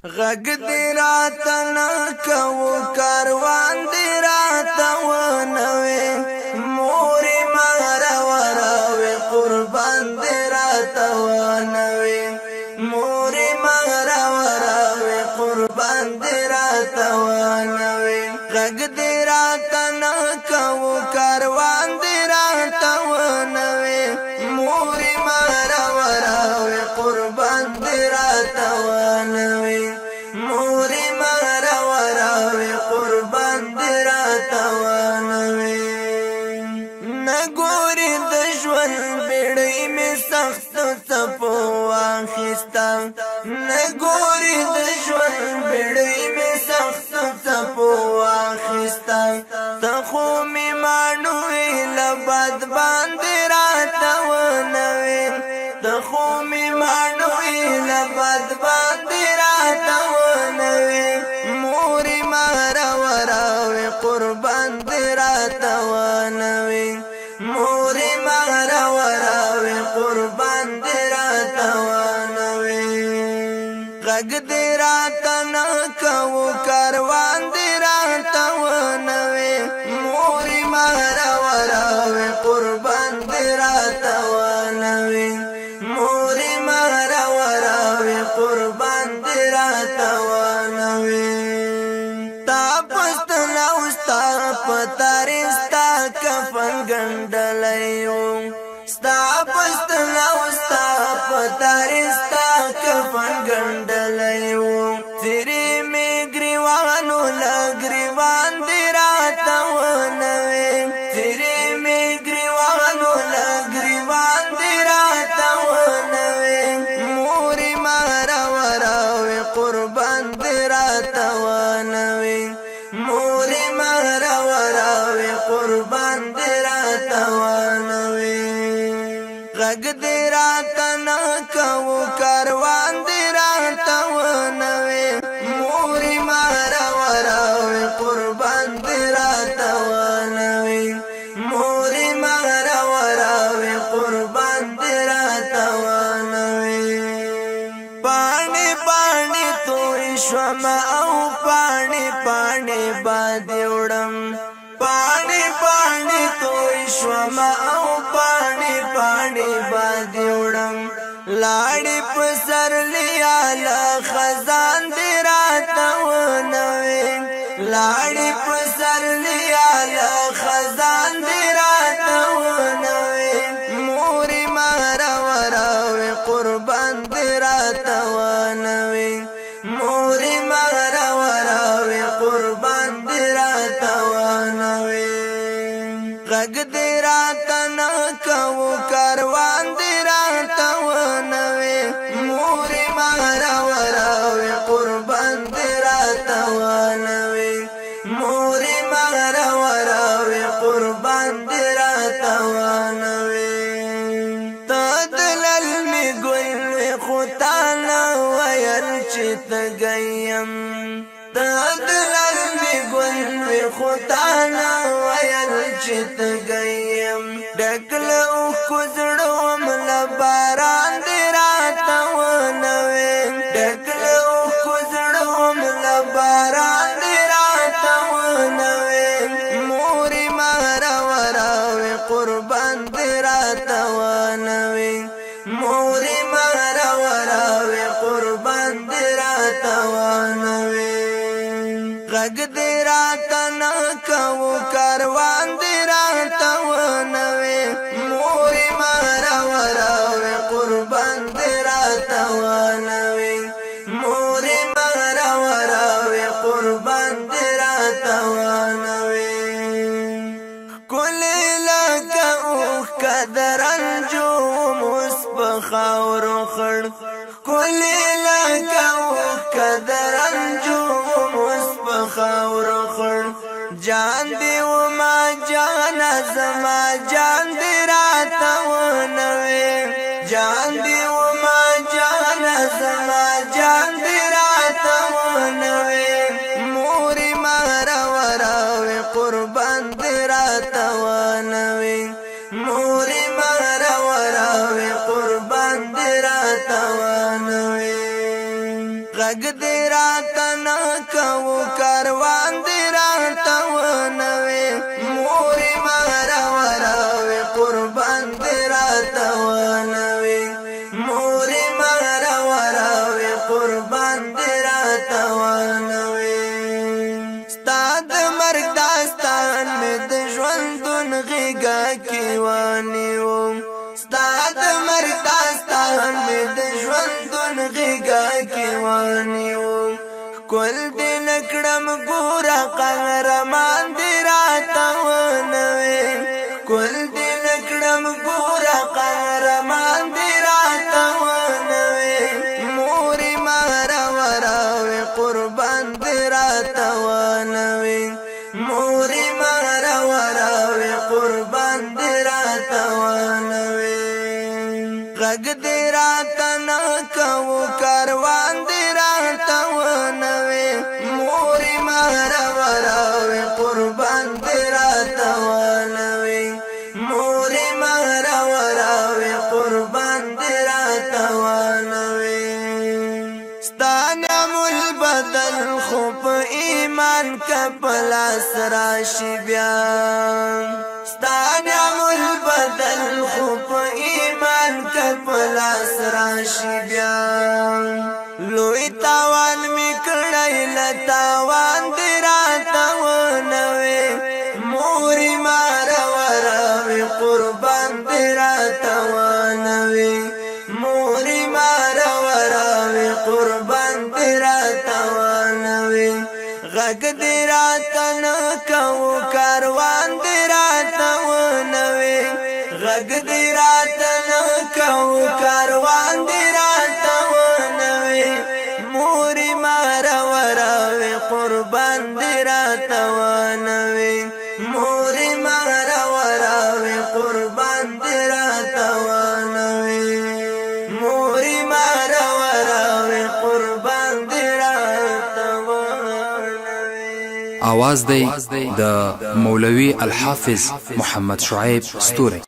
غږ دې راته نه کوو کاروان دې راته ونوې مورې ماره وراوې قربان دې راته ونوې مورې ماره وراوې قربان دې راته ونوې غږ دې راته نه کوو کاروان دې راته ونوې مورې ماره وراوې قربان دې راته ونوې مورې ماره وراوې قربان دې راته ونوې نه ګورې د ژوند بیړۍ مې سختو څپو واخیسته نه ګورې د ژوند بیړۍ مې سختو څپو واخیسته ته خو مې ماڼوې له بد باندې راته ونوې ته خو مې ماڼوې له بد باندې راته ونوې مورې ماره وراوې قربان دې راته ونوې مورې ماره وراوې قربان دې راته ونوې غږ دې راته نه کوو کاروان دې راته ونوې مورې ماره وراوې قربان دې راته ونوې مورې ماره وراوې قربان دې راته ونوې تا پستن او ستا په تاریخ ستا کفن ګنډلی و ستا پستن او ستا په تاریخ ستا کفن ګنډلی و څیرې مې ګریوانو له ګریوان دې راته ونوې څیرې مې ګریوانو له ګریوان دې راته ونوې مورې ماره وراوې قربان دې راته ونوې مورې ماره وراوې قربان دې راته ونوې غږ دې راته نه کوو کاروان دې راته ونوې مورې ماره وراوې قربان دې راته ونوې مورې ماره وراوې قربان دې راته ونوې پاڼې پاڼې توی شومه او پاڼې پاڼې باندې وړم پاڼې پاڼې توی شومه او پاڼې پاڼې باندې وړم لاړې په سرلیا له خزان دې راته ونوې لاړې په سرلیا له خزان دې راته ونوې مورې ماره وراوې قربان دې راته ونوې مورې ماره وراوې قربان دې راته ونوې غږ دې راته نه کوو کاروان دې راته ونوې مورې ماره وراوې قربان دې راته ونوې مورې ماره وراوې قربان دې راته ونوې ته د للمې ګل وې خو تا نه ویل چې ته ګیم ته د للمې ګل وې خو تا نه ویل چې ته ګیم ډک له اوښکو زړه وم له باران دې راته ونوې ډک له اوښکو زړه وم له باران دې راته ونوې مورې ماره وراوې قربان دې راته ونوې مورې ماره وراوې قربان دې راته ونوې غږ دې راته نه کوو کاروان دې راته ونوې مورې ماره وراوې قربان دې راته ونوې مورې ماره وراوې قربان دې راته ونوې ښکلې لکه اوښکه د رنجو اوس په خاورو خړ ښکلې لکه اوښکه د رنجو اوس په خاورو خړ جان دې وما جانا زما جان دې راته ونوې جان دې وما جانا زما جان دې راته ونوې مورې ماره وراوې قربان دې راته ونوې مورې ماره وراوې قربان دې راته ونوې غږ دې راته نه کوو کاروان دې راته ونوي مورې ما راوراوي قربان دې راته ونوي مورې ما راوراوي قربان دې راته ونوي ستا د مرګ داستان مې د ژوندون غېږه کې ونیو ستا د مرګ داستان مې د ژوندون غېږه کې ونیو کل دې نکړم ګوره قهرمان دې راته ونوي کل دې نکړم ګوره قهرمان دې راته ونوي مورې ما راوراوي قربان دې راته ونوي مورې ما راوراوي قربان دې راته ونوي غږ دې راته نه کوو کاروان دې راته ونوي مورې ما راوراوي قربان دې راته ونوي مورې ما راوراوي قربان دې راته ونوي ستا نعم البدل خو په ایمان که په لاس راشي بیا ستا نعم البدل خو په ایمان که په لاس راشي بیا لوی تاوان می کړی له تاوان دې راته ونوي مورې ما راوراوي قربان دې راته ونوي مورې ما راوراوي قربان دې راته ونوي غږ دې راته نه کوو کاروان دې راته ونوي غږ دې راته نه کوو کاروان دې راته ونوي مورې ما راوراوي قربان دې راته ونوي مورې ما راوراوي قربان دې راته ونوي مورې ما راوراوي قربان دې راته ونوي आवाज دی د مولوی الحافظ محمد شعیب ستوری